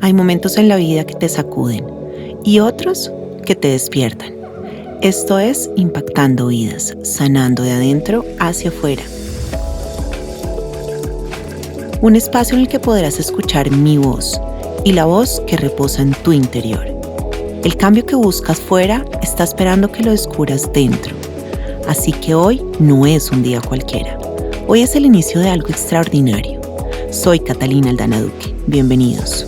Hay momentos en la vida que te sacuden y otros que te despiertan. Esto es Impactando Vidas, sanando de adentro hacia afuera. Un espacio en el que podrás escuchar mi voz y la voz que reposa en tu interior. El cambio que buscas fuera está esperando que lo descubras dentro. Así que hoy no es un día cualquiera. Hoy es el inicio de algo extraordinario. Soy Catalina Aldana Duque. Bienvenidos.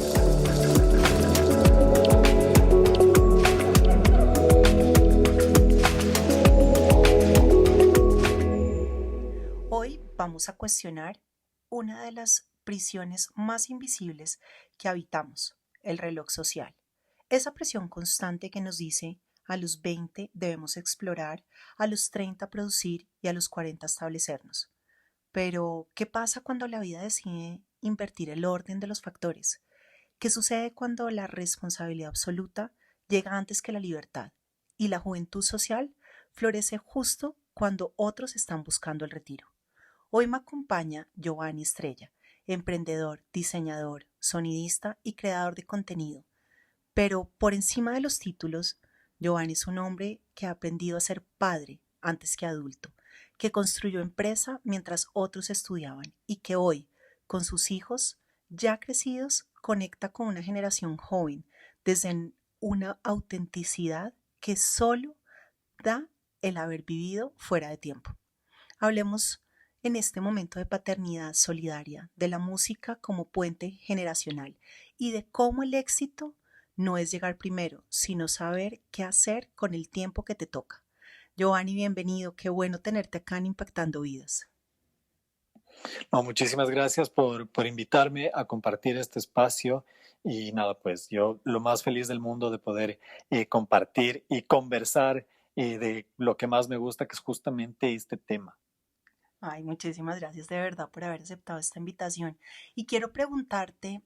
Hoy vamos a cuestionar una de las prisiones más invisibles que habitamos, el reloj social. Esa presión constante que nos dice a los 20 debemos explorar, a los 30 producir y a los 40 establecernos. Pero, ¿qué pasa cuando la vida decide invertir el orden de los factores? ¿Qué sucede cuando la responsabilidad absoluta llega antes que la libertad y la juventud social florece justo cuando otros están buscando el retiro? Hoy me acompaña Giovanni Estrella, emprendedor, diseñador, sonidista y creador de contenido. Pero por encima de los títulos, Giovanni es un hombre que ha aprendido a ser padre antes que adulto, que construyó empresa mientras otros estudiaban y que hoy, con sus hijos ya crecidos, conecta con una generación joven desde una autenticidad que solo da el haber vivido fuera de tiempo. Hablemos en este momento de paternidad solidaria, de la música como puente generacional y de cómo el éxito no es llegar primero, sino saber qué hacer con el tiempo que te toca. Giovanni, bienvenido. Qué bueno tenerte acá en Impactando Vidas. No, muchísimas gracias por invitarme a compartir este espacio y nada, pues yo lo más feliz del mundo de poder compartir y conversar de lo que más me gusta, que es justamente este tema. Ay, muchísimas gracias de verdad por haber aceptado esta invitación. Y quiero preguntarte,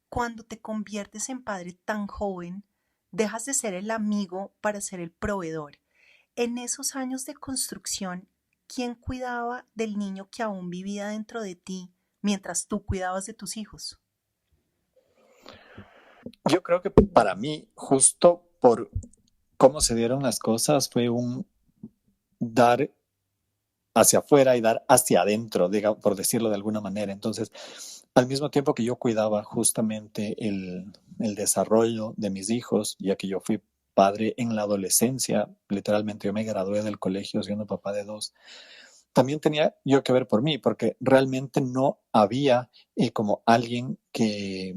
cuando te conviertes en padre tan joven, dejas de ser el amigo para ser el proveedor. En esos años de construcción, ¿quién cuidaba del niño que aún vivía dentro de ti mientras tú cuidabas de tus hijos? Yo creo que para mí, justo por cómo se dieron las cosas, fue un dar hacia afuera y dar hacia adentro, por decirlo de alguna manera. Entonces, al mismo tiempo que yo cuidaba justamente el desarrollo de mis hijos, ya que yo fui padre en la adolescencia, literalmente yo me gradué del colegio siendo papá de dos, también tenía yo que ver por mí, porque realmente no había como alguien que,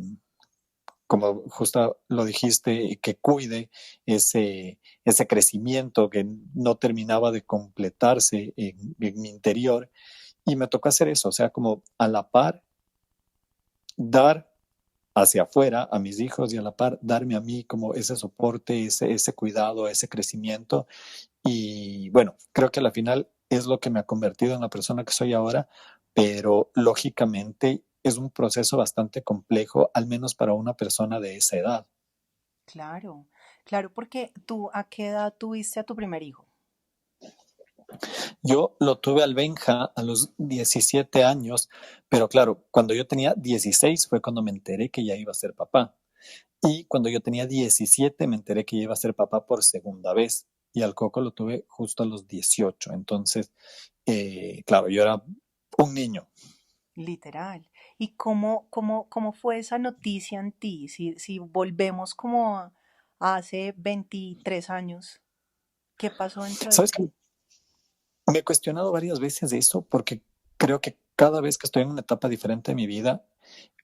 como justo lo dijiste, que cuide ese crecimiento que no terminaba de completarse en mi interior. Y me tocó hacer eso, o sea, como a la par, dar hacia afuera a mis hijos y a la par darme a mí como ese soporte, ese cuidado, ese crecimiento. Y bueno, creo que al final es lo que me ha convertido en la persona que soy ahora, pero lógicamente es un proceso bastante complejo, al menos para una persona de esa edad. Claro, claro, porque tú, ¿a qué edad tuviste a tu primer hijo? Yo lo tuve al Benja a los 17 años, pero claro, cuando yo tenía 16 fue cuando me enteré que ya iba a ser papá. Y cuando yo tenía 17 me enteré que ya iba a ser papá por segunda vez. Y al Coco lo tuve justo a los 18. Entonces, claro, yo era un niño. Literal. ¿Y cómo fue esa noticia en ti? Si volvemos como a hace 23 años, ¿qué pasó dentro de ¿Sabes ti? qué? Me he cuestionado varias veces de eso porque creo que cada vez que estoy en una etapa diferente de mi vida,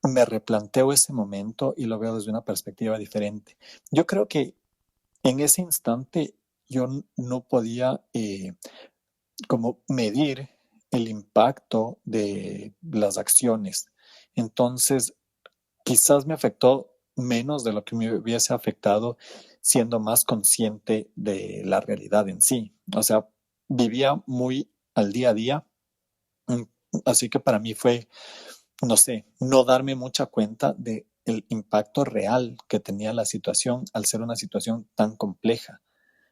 me replanteo ese momento y lo veo desde una perspectiva diferente. Yo creo que en ese instante yo no podía como medir el impacto de las acciones. Entonces, quizás me afectó menos de lo que me hubiese afectado siendo más consciente de la realidad en sí. O sea, vivía muy al día a día, mm, así que para mí fue, no sé, no darme mucha cuenta de el impacto real que tenía la situación al ser una situación tan compleja.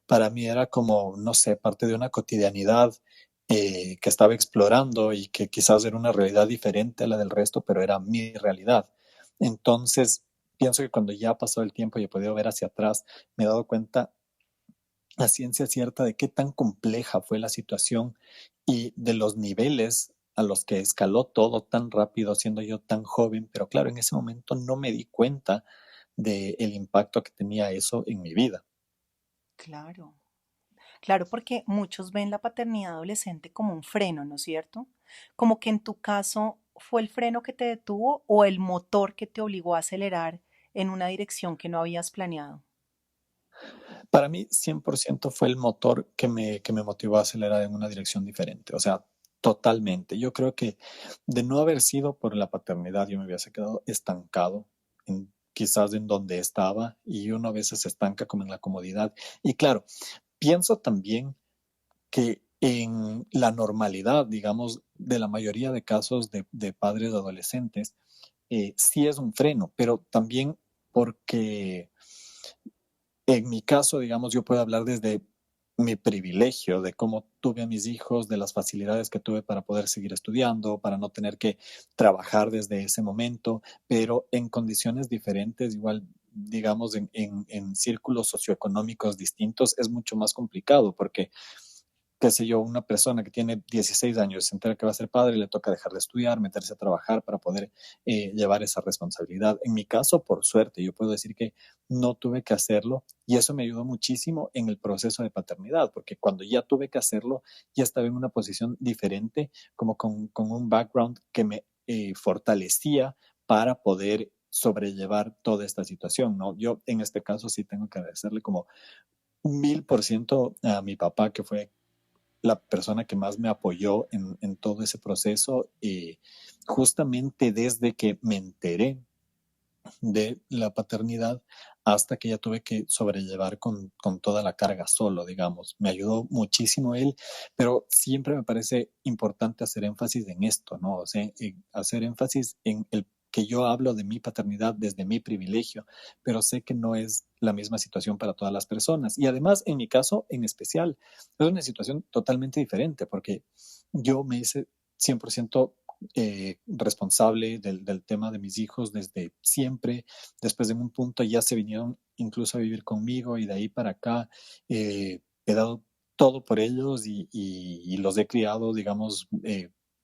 Para mí era como, no sé, parte de una cotidianidad que estaba explorando y que quizás era una realidad diferente a la del resto, pero era mi realidad. Entonces, pienso que cuando ya ha pasado el tiempo y he podido ver hacia atrás, me he dado cuenta a ciencia cierta de qué tan compleja fue la situación y de los niveles a los que escaló todo tan rápido siendo yo tan joven, pero claro, en ese momento no me di cuenta del impacto que tenía eso en mi vida. Claro. Claro, porque muchos ven la paternidad adolescente como un freno, ¿no es cierto? Como que en tu caso fue el freno que te detuvo o el motor que te obligó a acelerar en una dirección que no habías planeado. Para mí, 100% fue el motor que me motivó a acelerar en una dirección diferente, o sea, totalmente. Yo creo que de no haber sido por la paternidad, yo me hubiese quedado estancado quizás en donde estaba y uno a veces se estanca como en la comodidad. Y claro, pienso también que en la normalidad, digamos, de la mayoría de casos de padres adolescentes, sí es un freno, pero también porque en mi caso, digamos, yo puedo hablar desde mi privilegio, de cómo tuve a mis hijos, de las facilidades que tuve para poder seguir estudiando, para no tener que trabajar desde ese momento, pero en condiciones diferentes, igual, digamos, en círculos socioeconómicos distintos, es mucho más complicado porque qué sé yo, una persona que tiene 16 años se entera que va a ser padre y le toca dejar de estudiar, meterse a trabajar para poder llevar esa responsabilidad. En mi caso, por suerte, yo puedo decir que no tuve que hacerlo y eso me ayudó muchísimo en el proceso de paternidad, porque cuando ya tuve que hacerlo, ya estaba en una posición diferente, como con un background que me fortalecía para poder sobrellevar toda esta situación, ¿no? Yo en este caso sí tengo que agradecerle como 1000% a mi papá, que fue la persona que más me apoyó en todo ese proceso y justamente desde que me enteré de la paternidad hasta que ya tuve que sobrellevar con toda la carga solo, digamos. Me ayudó muchísimo él, pero siempre me parece importante hacer énfasis en esto, ¿no? O sea, hacer énfasis en el que yo hablo de mi paternidad desde mi privilegio, pero sé que no es la misma situación para todas las personas. Y además, en mi caso en especial, es una situación totalmente diferente porque yo me hice 100% responsable del tema de mis hijos desde siempre. Después de un punto ya se vinieron incluso a vivir conmigo y de ahí para acá he dado todo por ellos y los he criado, digamos,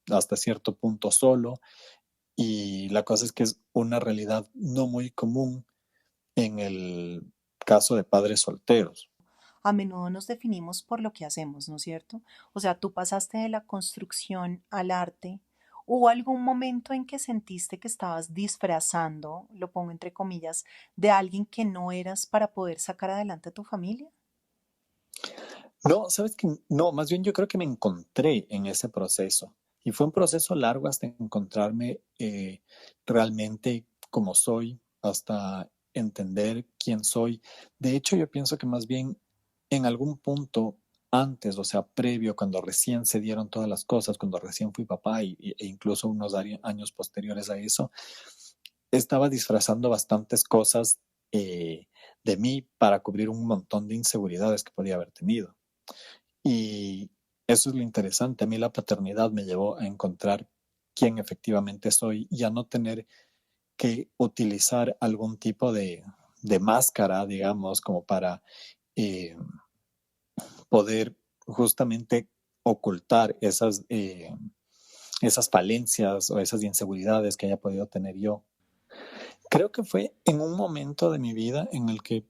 hasta cierto punto solo. Y la cosa es que es una realidad no muy común en el caso de padres solteros. A menudo nos definimos por lo que hacemos, ¿no es cierto? O sea, tú pasaste de la construcción al arte. ¿Hubo algún momento en que sentiste que estabas disfrazando, lo pongo entre comillas, de alguien que no eras para poder sacar adelante a tu familia? No, sabes que no, más bien yo creo que me encontré en ese proceso y fue un proceso largo hasta encontrarme realmente como soy, hasta entender quién soy. De hecho, yo pienso que más bien en algún punto antes, o sea, previo, cuando recién se dieron todas las cosas, cuando recién fui papá e incluso unos años posteriores a eso, estaba disfrazando bastantes cosas de mí para cubrir un montón de inseguridades que podía haber tenido. Y eso es lo interesante. A mí la paternidad me llevó a encontrar quién efectivamente soy y a no tener que utilizar algún tipo de máscara, digamos, como para eh, poder justamente ocultar esas falencias o esas inseguridades que haya podido tener yo. Creo que fue en un momento de mi vida en el que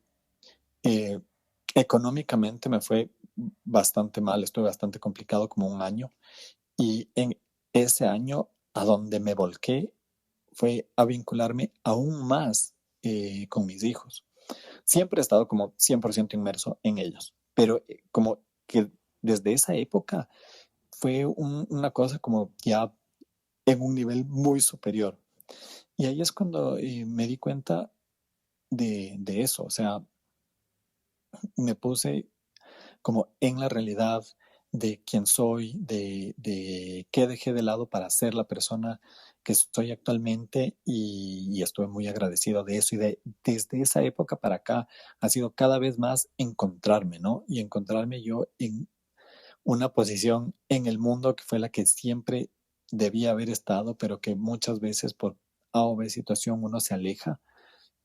eh, económicamente me fue bastante mal, estuve bastante complicado como un año. Y en ese año a donde me volqué fue a vincularme aún más con mis hijos. Siempre he estado como 100% inmerso en ellos, pero como que desde esa época fue una cosa como ya en un nivel muy superior. Y ahí es cuando me di cuenta de eso, o sea, me puse como en la realidad de quién soy, de qué dejé de lado para ser la persona que soy actualmente y estoy muy agradecido de eso y desde esa época para acá ha sido cada vez más encontrarme, ¿no? Y encontrarme yo en una posición en el mundo que fue la que siempre debía haber estado, pero que muchas veces por A o B situación uno se aleja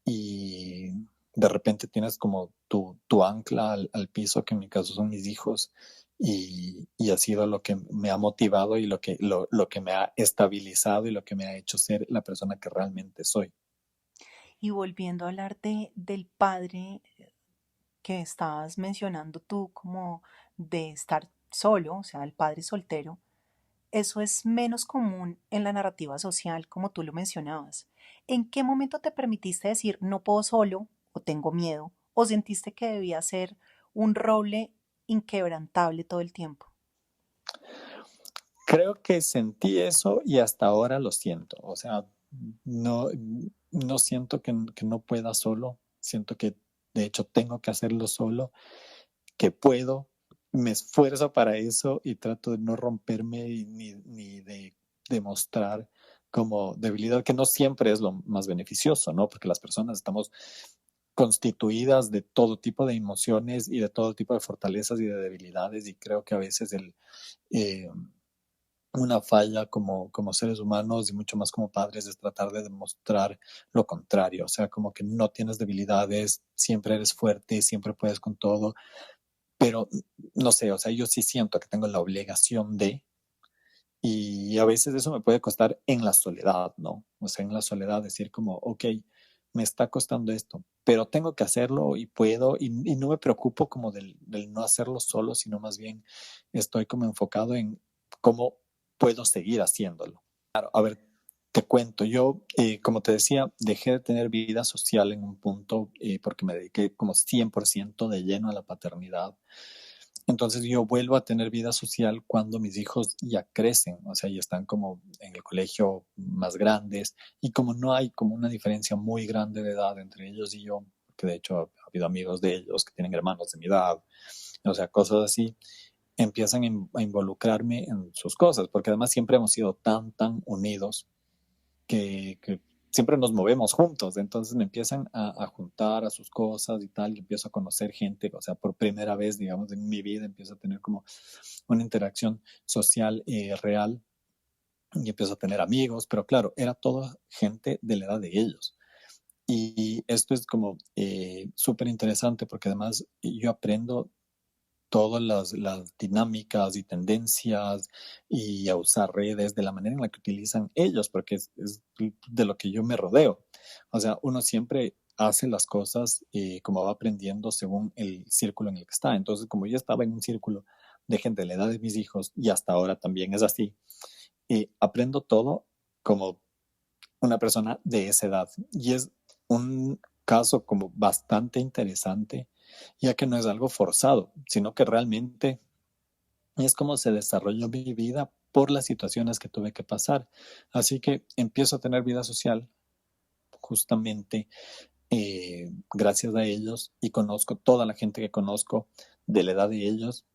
y de repente tienes como tu ancla al piso, que en mi caso son mis hijos, y ha sido lo que me ha motivado y lo que me ha estabilizado y lo que me ha hecho ser la persona que realmente soy. Y volviendo a hablar del padre que estabas mencionando tú, como de estar solo, o sea, el padre soltero, eso es menos común en la narrativa social, como tú lo mencionabas. ¿En qué momento te permitiste decir no puedo solo o tengo miedo o sentiste que debía ser un roble inquebrantable todo el tiempo? Creo que sentí eso y hasta ahora lo siento. O sea, no, no siento que no pueda solo. Siento que de hecho tengo que hacerlo solo, que puedo. Me esfuerzo para eso y trato de no romperme ni de demostrar como debilidad, que no siempre es lo más beneficioso, ¿no? Porque las personas estamos constituidas de todo tipo de emociones y de todo tipo de fortalezas y de debilidades, y creo que a veces eh, una falla como seres humanos y mucho más como padres es tratar de demostrar lo contrario, o sea, como que no tienes debilidades, siempre eres fuerte, siempre puedes con todo, pero no sé, o sea, yo sí siento que tengo la obligación de, y a veces eso me puede costar en la soledad, ¿no? O sea, en la soledad decir como, ok, me está costando esto, pero tengo que hacerlo y puedo, y no me preocupo como del no hacerlo solo, sino más bien estoy como enfocado en cómo puedo seguir haciéndolo. Claro, a ver, te cuento, yo, como te decía, dejé de tener vida social en un punto porque me dediqué como 100% de lleno a la paternidad. Entonces yo vuelvo a tener vida social cuando mis hijos ya crecen, o sea, ya están como en el colegio más grandes, y como no hay como una diferencia muy grande de edad entre ellos y yo, que de hecho ha habido amigos de ellos que tienen hermanos de mi edad, o sea, cosas así, empiezan a involucrarme en sus cosas, porque además siempre hemos sido tan unidos que siempre nos movemos juntos, entonces me empiezan a juntar a sus cosas y tal, y empiezo a conocer gente, o sea, por primera vez, digamos, en mi vida empiezo a tener como una interacción social real, y empiezo a tener amigos, pero claro, era toda gente de la edad de ellos. Y esto es como súper interesante porque además yo aprendo todas las dinámicas y tendencias y a usar redes de la manera en la que utilizan ellos, porque es de lo que yo me rodeo. O sea, uno siempre hace las cosas como va aprendiendo según el círculo en el que está. Entonces, como yo estaba en un círculo de gente de la edad de mis hijos y hasta ahora también es así, aprendo todo como una persona de esa edad. Y es un caso como bastante interesante, ya que no es algo forzado, sino que realmente es como se desarrolló mi vida por las situaciones que tuve que pasar. Así que empiezo a tener vida social justamente gracias a ellos, y conozco toda la gente que conozco de la edad de ellos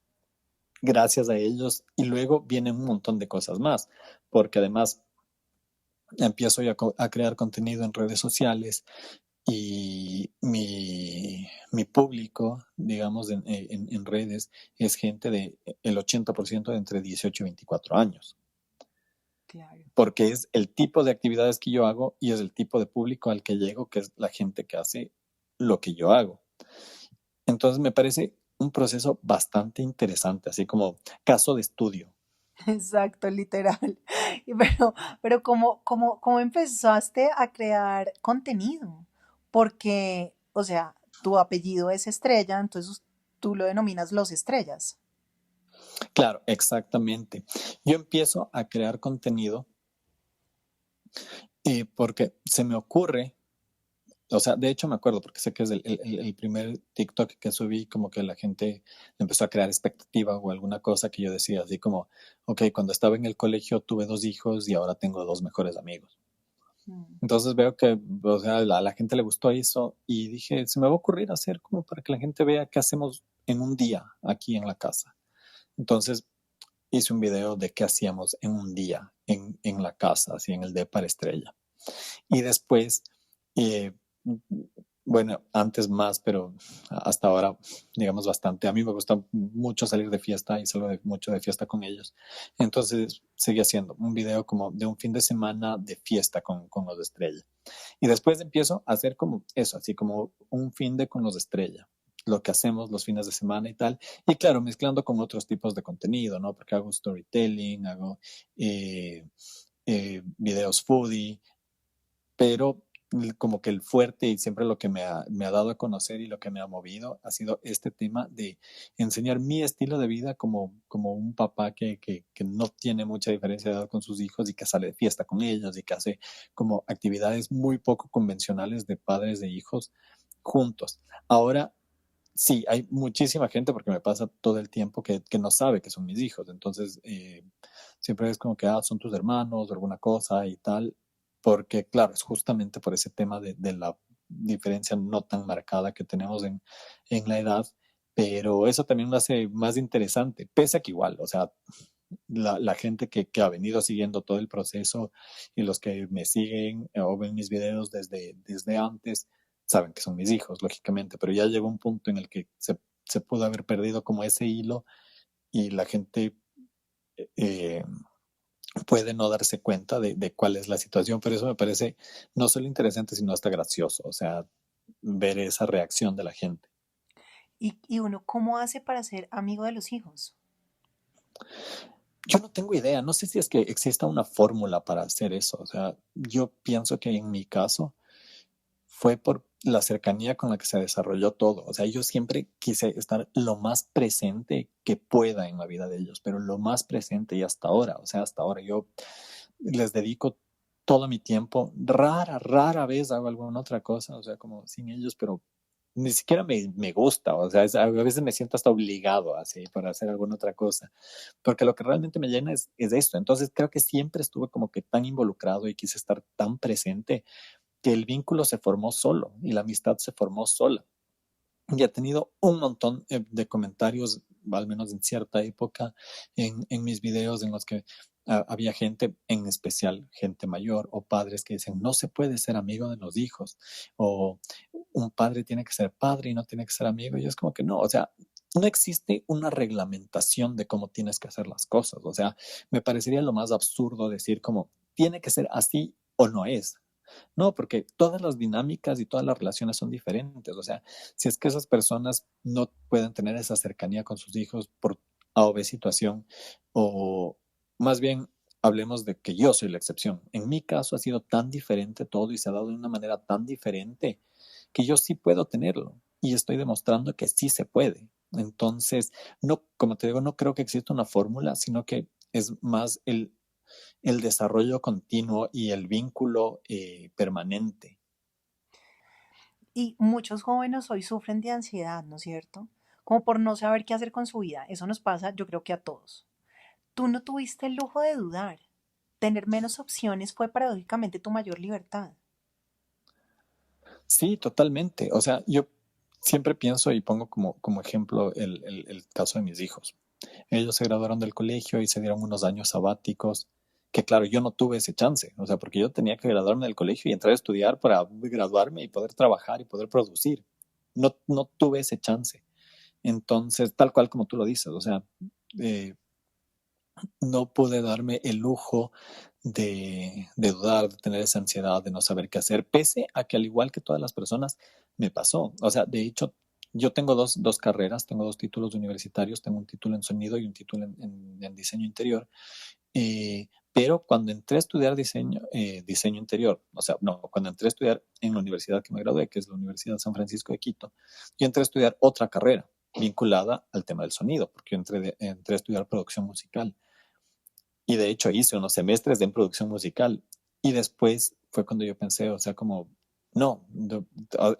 gracias a ellos, y luego vienen un montón de cosas más, porque además empiezo a crear contenido en redes sociales, y mi público, digamos, en redes es gente de el 80% de entre 18 y 24 años, Claro. porque es el tipo de actividades que yo hago y es el tipo de público al que llego, que es la gente que hace lo que yo hago. Entonces me parece un proceso bastante interesante, así como caso de estudio. Exacto, literal. Pero ¿cómo empezaste a crear contenido? Porque, o sea, tu apellido es Estrella, entonces tú lo denominas Los Estrellas. Claro, exactamente. Yo empiezo a crear contenido porque se me ocurre. O sea, de hecho me acuerdo porque sé que es el primer TikTok que subí, como que la gente empezó a crear expectativa o alguna cosa que yo decía, así como, ok, cuando estaba en el colegio tuve 2 hijos y ahora tengo 2 mejores amigos. Mm. Entonces veo que, o sea, a la gente le gustó eso, y dije, se me va a ocurrir hacer como para que la gente vea qué hacemos en un día aquí en la casa. Entonces hice un video de qué hacíamos en un día en la casa, así en el depa Estrella. Y después... Eh, Bueno, antes más, pero hasta ahora, digamos, bastante. A mí me gusta mucho salir de fiesta y mucho de fiesta con ellos. Entonces, seguí haciendo un video como de un fin de semana de fiesta con los de Estrella. Y después empiezo a hacer como eso, así como un fin de con los de Estrella, lo que hacemos los fines de semana y tal. Y claro, mezclando con otros tipos de contenido, ¿no? Porque hago storytelling, hago eh, videos foodie, pero como que el fuerte y siempre lo que me ha dado a conocer y lo que me ha movido ha sido este tema de enseñar mi estilo de vida como un papá que no tiene mucha diferencia de edad con sus hijos y que sale de fiesta con ellos y que hace como actividades muy poco convencionales de padres de hijos juntos. Ahora, sí, hay muchísima gente porque me pasa todo el tiempo que no sabe que son mis hijos. Entonces, siempre es como que, son tus hermanos o alguna cosa y tal. Porque, claro, es justamente por ese tema de la diferencia no tan marcada que tenemos en la edad. Pero eso también lo hace más interesante, pese a que igual, o sea, la gente que ha venido siguiendo todo el proceso y los que me siguen o ven mis videos desde antes, saben que son mis hijos, lógicamente, pero ya llegó un punto en el que se pudo haber perdido como ese hilo y la gente eh, puede no darse cuenta de cuál es la situación, pero eso me parece no solo interesante, sino hasta gracioso, o sea, ver esa reacción de la gente. Y uno, ¿cómo hace para ser amigo de los hijos? Yo no tengo idea, no sé si es que exista una fórmula para hacer eso, o sea, yo pienso que en mi caso fue por la cercanía con la que se desarrolló todo. O sea, yo siempre quise estar lo más presente que pueda en la vida de ellos, pero lo más presente y hasta ahora, o sea, hasta ahora yo les dedico todo mi tiempo. Rara vez hago alguna otra cosa, o sea, como sin ellos, pero ni siquiera me gusta, o sea, a veces me siento hasta obligado así para hacer alguna otra cosa, porque lo que realmente me llena es esto. Entonces creo que siempre estuve como que tan involucrado y quise estar tan presente que el vínculo se formó solo y la amistad se formó sola. Y he tenido un montón de comentarios, al menos en cierta época, en mis videos en los que había gente, en especial gente mayor o padres que dicen, no se puede ser amigo de los hijos, o un padre tiene que ser padre y no tiene que ser amigo. Y es como que no, o sea, no existe una reglamentación de cómo tienes que hacer las cosas. O sea, me parecería lo más absurdo decir como, tiene que ser así o no es. No, porque todas las dinámicas y todas las relaciones son diferentes. O sea, si es que esas personas no pueden tener esa cercanía con sus hijos por A o B situación, o más bien hablemos de que yo soy la excepción. En mi caso ha sido tan diferente todo y se ha dado de una manera tan diferente que yo sí puedo tenerlo y estoy demostrando que sí se puede. Entonces, no, como te digo, no creo que exista una fórmula, sino que es más el desarrollo continuo y el vínculo permanente. Y muchos jóvenes hoy sufren de ansiedad, ¿no es cierto? Como por no saber qué hacer con su vida. Eso nos pasa, yo creo que a todos. Tú no tuviste el lujo de dudar. Tener menos opciones fue paradójicamente tu mayor libertad. Sí, totalmente. O sea, yo siempre pienso y pongo como ejemplo el caso de mis hijos. Ellos se graduaron del colegio y se dieron unos años sabáticos, que claro, yo no tuve ese chance, o sea, porque yo tenía que graduarme del colegio y entrar a estudiar para graduarme y poder trabajar y poder producir. No tuve ese chance. Entonces, tal cual como tú lo dices, o sea, eh, no pude darme el lujo de dudar, de tener esa ansiedad, de no saber qué hacer, pese a que al igual que todas las personas me pasó. O sea, de hecho, yo tengo dos carreras, tengo dos títulos universitarios, tengo un título en sonido y un título en diseño interior. Pero cuando entré a estudiar diseño interior, o sea, no, cuando entré a estudiar en la universidad que me gradué, que es la Universidad San Francisco de Quito, yo entré a estudiar otra carrera vinculada al tema del sonido, porque yo entré a estudiar producción musical. Y de hecho hice unos semestres en producción musical. Y después fue cuando yo pensé, o sea, como, no,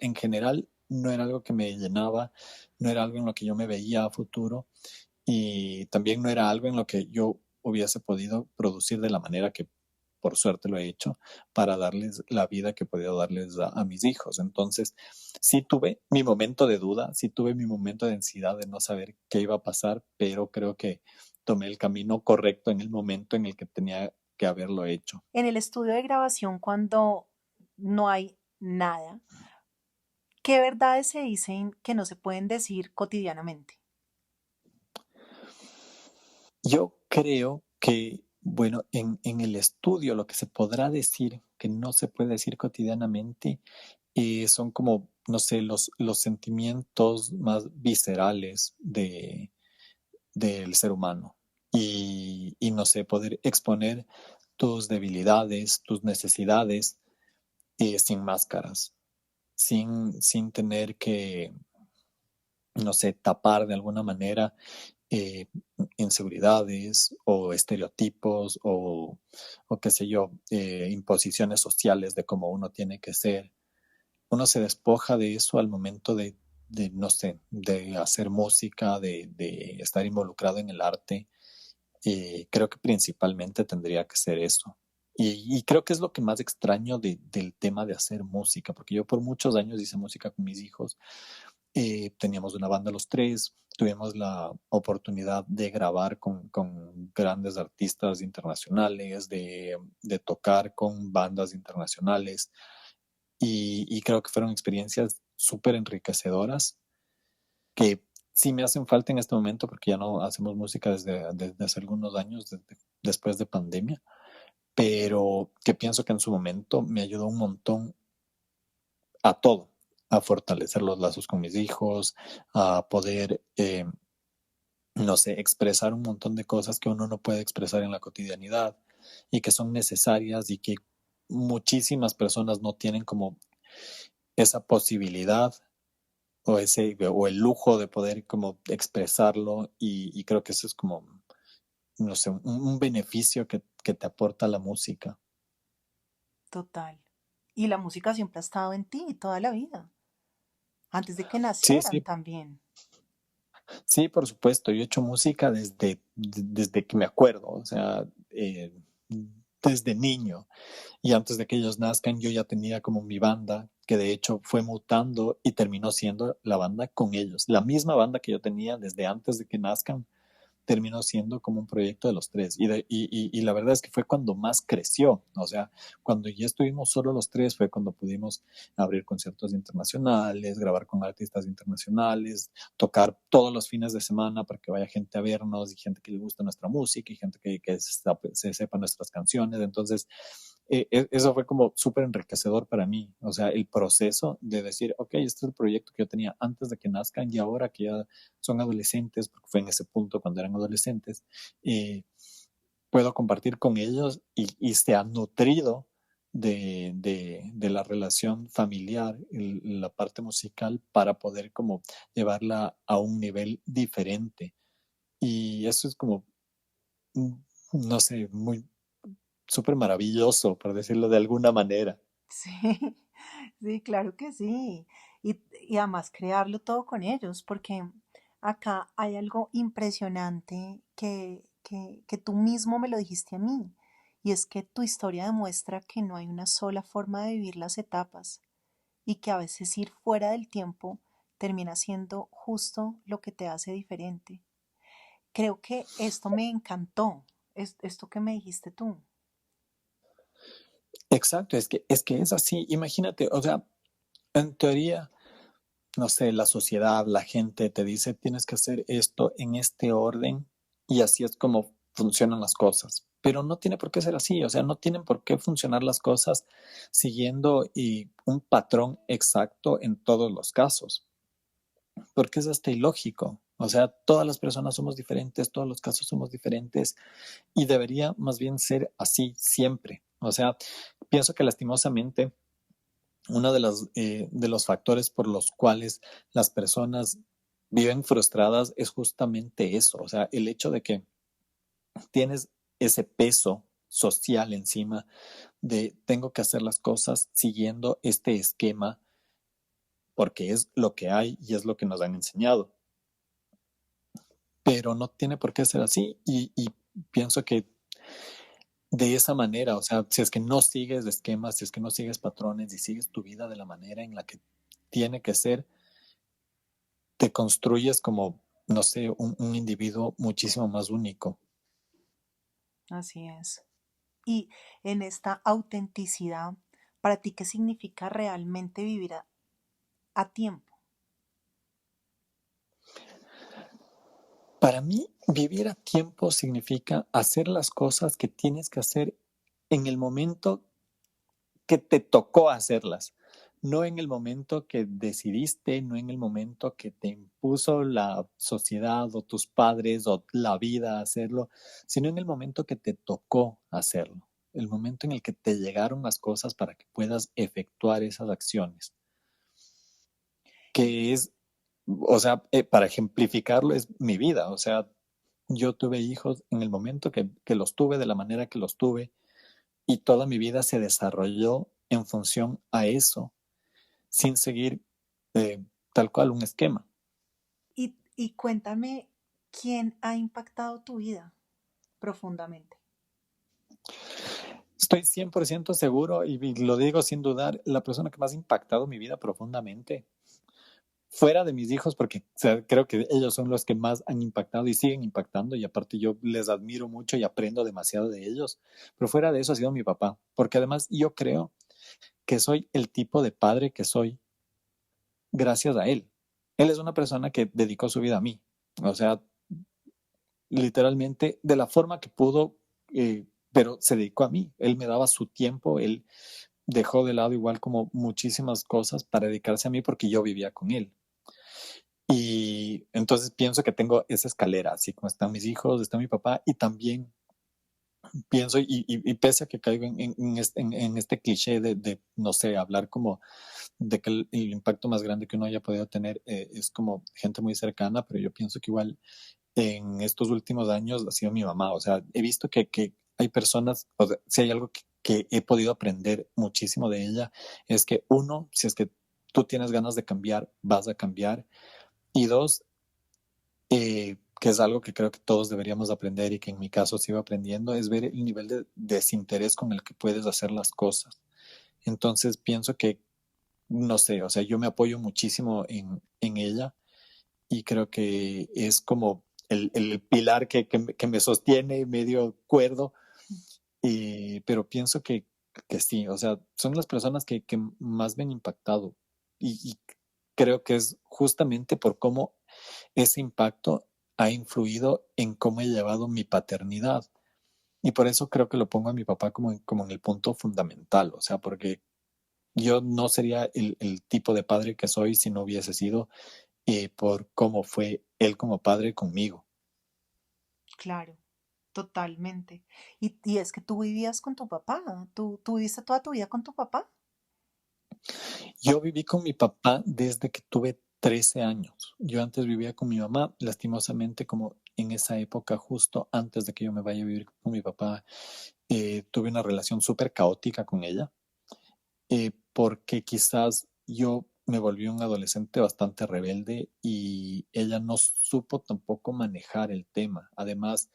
en general no era algo que me llenaba, no era algo en lo que yo me veía a futuro y también no era algo en lo que yo hubiese podido producir de la manera que por suerte lo he hecho para darles la vida que podía darles a mis hijos. Entonces, sí tuve mi momento de duda, sí tuve mi momento de ansiedad de no saber qué iba a pasar, pero creo que tomé el camino correcto en el momento en el que tenía que haberlo hecho. En el estudio de grabación, cuando no hay nada, ¿Qué verdades se dicen que no se pueden decir cotidianamente? Yo creo que, bueno, en el estudio lo que se podrá decir, que no se puede decir cotidianamente, son como, no sé, los sentimientos más viscerales del ser humano. Y no sé, poder exponer tus debilidades, tus necesidades, sin máscaras, sin tener que, no sé, tapar de alguna manera eh, inseguridades o estereotipos o qué sé yo, imposiciones sociales de cómo uno tiene que ser. Uno se despoja de eso al momento no sé, de hacer música, de estar involucrado en el arte. Y creo que principalmente tendría que ser eso. Y creo que es lo que más extraño del tema de hacer música, porque yo por muchos años hice música con mis hijos. Teníamos una banda los tres, tuvimos la oportunidad de grabar con grandes artistas internacionales, de tocar con bandas internacionales y creo que fueron experiencias súper enriquecedoras que sí me hacen falta en este momento porque ya no hacemos música desde hace algunos años, después de pandemia, pero que pienso que en su momento me ayudó un montón a todo, a fortalecer los lazos con mis hijos, a poder, no sé, expresar un montón de cosas que uno no puede expresar en la cotidianidad y que son necesarias y que muchísimas personas no tienen como esa posibilidad o el lujo de poder como expresarlo y creo que eso es como, no sé, un beneficio que te aporta la música. Total. Y la música siempre ha estado en ti toda la vida, antes de que Sí, nacieran sí, también. sí, por supuesto. Yo he hecho música desde que me acuerdo, o sea, desde niño. Y antes de que ellos nazcan, yo ya tenía como mi banda, que de hecho fue mutando y terminó siendo la banda con ellos. La misma banda que yo tenía desde antes de que nazcan terminó siendo como un proyecto de los tres. Y la verdad es que fue cuando más creció. O sea, cuando ya estuvimos solo los tres fue cuando pudimos abrir conciertos internacionales, grabar con artistas internacionales, tocar todos los fines de semana para que vaya gente a vernos y gente que le gusta nuestra música y gente que se sepa nuestras canciones. Entonces, eso fue como súper enriquecedor para mí. O sea, el proceso de decir, ok, este es el proyecto que yo tenía antes de que nazcan y ahora que ya son adolescentes, porque fue en ese punto cuando eran adolescentes, eh, puedo compartir con ellos se han nutrido de la relación familiar, la parte musical, para poder como llevarla a un nivel diferente. Y eso es como, mm, no sé, muy súper maravilloso, por decirlo de alguna manera. Sí, sí, claro que sí. Y además crearlo todo con ellos, porque acá hay algo impresionante que tú mismo me lo dijiste a mí, y es que tu historia demuestra que no hay una sola forma de vivir las etapas y que a veces ir fuera del tiempo termina siendo justo lo que te hace diferente. Creo que esto me encantó, esto que me dijiste tú. Exacto, es que es así. Imagínate, o sea, en teoría, no sé, la sociedad, la gente te dice tienes que hacer esto en este orden y así es como funcionan las cosas. Pero no tiene por qué ser así, o sea, no tienen por qué funcionar las cosas siguiendo un patrón exacto en todos los casos, porque es hasta ilógico. O sea, todas las personas somos diferentes, todos los casos somos diferentes y debería más bien ser así siempre. O sea, pienso que lastimosamente uno de los factores por los cuales las personas viven frustradas es justamente eso, o sea, el hecho de que tienes ese peso social encima de tengo que hacer las cosas siguiendo este esquema porque es lo que hay y es lo que nos han enseñado, pero no tiene por qué ser así y pienso que de esa manera, o sea, si es que no sigues esquemas, si es que no sigues patrones y sigues tu vida de la manera en la que tiene que ser, te construyes como, no sé, un individuo muchísimo más único. Así es. Y en esta autenticidad, ¿para ti qué significa realmente vivir a tiempo? Para mí, vivir a tiempo significa hacer las cosas que tienes que hacer en el momento que te tocó hacerlas, no en el momento que decidiste, no en el momento que te impuso la sociedad o tus padres o la vida a hacerlo, sino en el momento que te tocó hacerlo, el momento en el que te llegaron las cosas para que puedas efectuar esas acciones, Y, que es, o sea, para ejemplificarlo es mi vida, o sea, yo tuve hijos en el momento que los tuve, de la manera que los tuve, y toda mi vida se desarrolló en función a eso, sin seguir tal cual un esquema. y cuéntame, ¿quién ha impactado tu vida profundamente? Estoy 100% seguro y lo digo sin dudar, la persona que más ha impactado mi vida profundamente, fuera de mis hijos, porque o sea, creo que ellos son los que más han impactado y siguen impactando y aparte yo les admiro mucho y aprendo demasiado de ellos, pero fuera de eso ha sido mi papá, porque además yo creo que soy el tipo de padre que soy gracias a él. Él es una persona que dedicó su vida a mí, o sea, literalmente de la forma que pudo, pero se dedicó a mí. Él me daba su tiempo, él dejó de lado igual como muchísimas cosas para dedicarse a mí porque yo vivía con él. Y entonces pienso que tengo esa escalera, así como están mis hijos, está mi papá, y también pienso, y pese a que caigo en este cliché no sé, hablar como de que el impacto más grande que uno haya podido tener es como gente muy cercana, pero yo pienso que igual en estos últimos años ha sido mi mamá. O sea, he visto que hay personas, o sea, si hay algo que he podido aprender muchísimo de ella, es que uno, si es que tú tienes ganas de cambiar, vas a cambiar. Y dos, que es algo que creo que todos deberíamos aprender y que en mi caso sigo aprendiendo, es ver el nivel de desinterés con el que puedes hacer las cosas. Entonces pienso que, no sé, o sea, yo me apoyo muchísimo en ella y creo que es como el pilar que me sostiene medio cuerdo, pero pienso que sí, o sea, son las personas que más me han impactado y creo que es justamente por cómo ese impacto ha influido en cómo he llevado mi paternidad. Y por eso creo que lo pongo a mi papá como en el punto fundamental, o sea, porque yo no sería el tipo de padre que soy si no hubiese sido por cómo fue él como padre conmigo. Claro, totalmente. Y es que tú vivías con tu papá, tú viviste toda tu vida con tu papá. Yo viví con mi papá desde que tuve 13 años. Yo antes vivía con mi mamá, lastimosamente como en esa época, justo antes de que yo me vaya a vivir con mi papá, tuve una relación súper caótica con ella, porque quizás yo me volví un adolescente bastante rebelde y ella no supo tampoco manejar el tema. Además,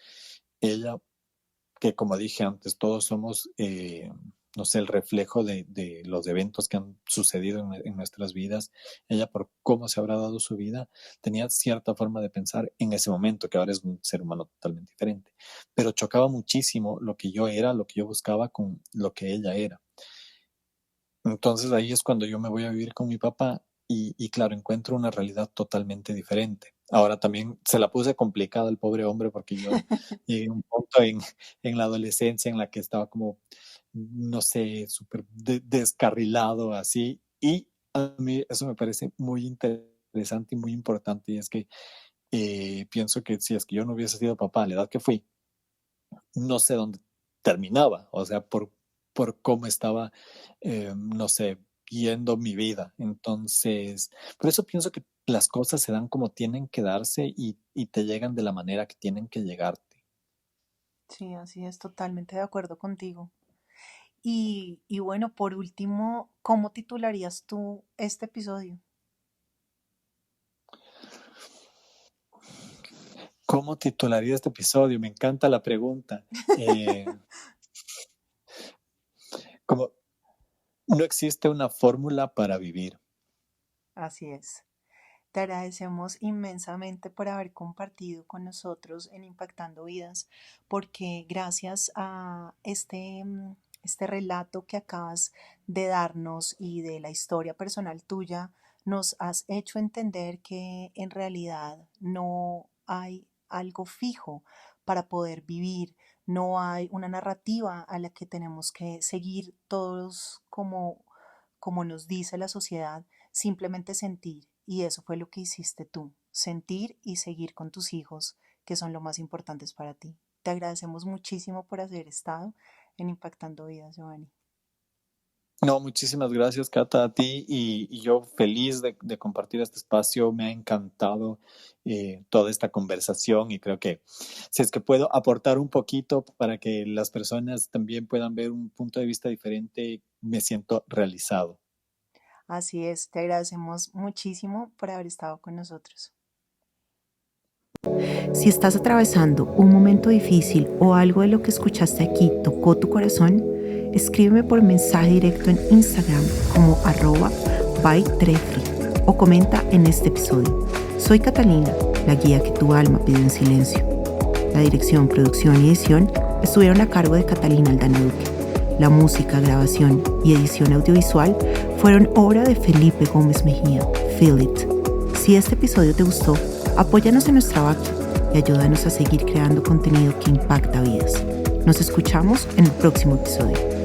ella que como dije antes, todos somos, no sé, el reflejo de los eventos que han sucedido en nuestras vidas. Ella, por cómo se habrá dado su vida, tenía cierta forma de pensar en ese momento, que ahora es un ser humano totalmente diferente. Pero chocaba muchísimo lo que yo era, lo que yo buscaba con lo que ella era. Entonces ahí es cuando yo me voy a vivir con mi papá y claro, encuentro una realidad totalmente diferente. Ahora también se la puse complicada al pobre hombre porque yo llegué a un punto en la adolescencia en la que estaba como, no sé, súper descarrilado así. Y a mí eso me parece muy interesante y muy importante. Y es que pienso que si es que yo no hubiese sido papá a la edad que fui, no sé dónde terminaba, o sea, por cómo estaba, no sé, yendo mi vida. Entonces, por eso pienso que las cosas se dan como tienen que darse y te llegan de la manera que tienen que llegarte. Sí, así es, totalmente de acuerdo contigo. Y bueno, por último, ¿cómo titularías tú este episodio? ¿Cómo titularía este episodio? Me encanta la pregunta. Como no existe una fórmula para vivir. Así es. Te agradecemos inmensamente por haber compartido con nosotros en Impactando Vidas, porque gracias a este relato que acabas de darnos y de la historia personal tuya, Nos has hecho entender que en realidad no hay algo fijo para poder vivir, no hay una narrativa a la que tenemos que seguir todos como nos dice la sociedad, simplemente sentir. Y eso fue lo que hiciste tú, sentir y seguir con tus hijos, que son lo más importantes para ti. Te agradecemos muchísimo por haber estado en Impactando Vidas, Giovanni. No, muchísimas gracias, Cata, a ti y yo feliz de compartir este espacio. Me ha encantado toda esta conversación y creo que si es que puedo aportar un poquito para que las personas también puedan ver un punto de vista diferente, me siento realizado. Así es, te agradecemos muchísimo por haber estado con nosotros. Si estás atravesando un momento difícil o algo de lo que escuchaste aquí tocó tu corazón, escríbeme por mensaje directo en Instagram como @bytrefri o comenta en este episodio. Soy Catalina, la guía que tu alma pide en silencio. La dirección, producción y edición estuvieron a cargo de Catalina Aldana Duque. La música, grabación y edición audiovisual fueron obra de Felipe Gómez Mejía. Feel It. Si este episodio te gustó, apóyanos en nuestra Bakia y ayúdanos a seguir creando contenido que impacta vidas. Nos escuchamos en el próximo episodio.